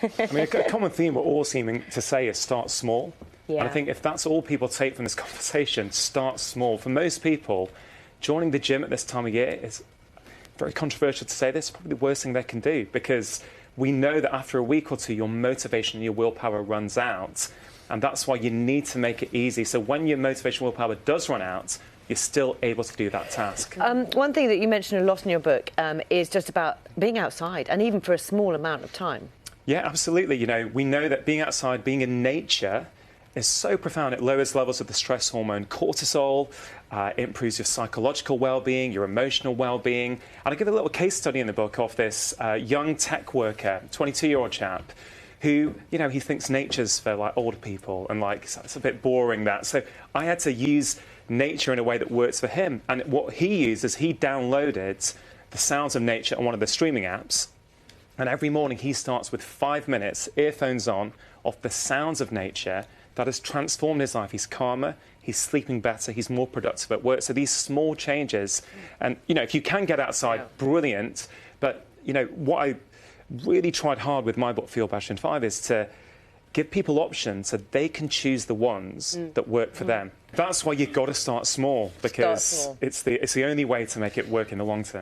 I mean, a common theme we're all seeming to say is start small. Yeah. And I think if that's all people take from this conversation, start small. For most people, joining the gym at this time of year is very controversial to say this, probably the worst thing they can do, because we know that after a week or two, your motivation and your willpower runs out. And that's why you need to make it easy. So when your motivation willpower does run out, you're still able to do that task. One thing that you mention a lot in your book is just about being outside, and even for a small amount of time. Yeah, absolutely. You know, we know that being outside, being in nature, is so profound. It lowers levels of the stress hormone cortisol, it improves your psychological well-being, your emotional well-being. And I give a little case study in the book of this young tech worker, 22-year-old chap, who, you know, he thinks nature's for, like, older people, and, like, it's a bit boring, that. So I had to use nature in a way that works for him. And what he used is he downloaded the sounds of nature on one of the streaming apps. And every morning he starts with 5 minutes, earphones on, of the sounds of nature. That has transformed his life. He's calmer, he's sleeping better, he's more productive at work. So these small changes, and, you know, if you can get outside, brilliant. But, you know, what I really tried hard with my book, Fueled by Ocean 5, is to give people options so they can choose the ones that work for them. That's why you've got to start small, because it's the only way to make it work in the long term.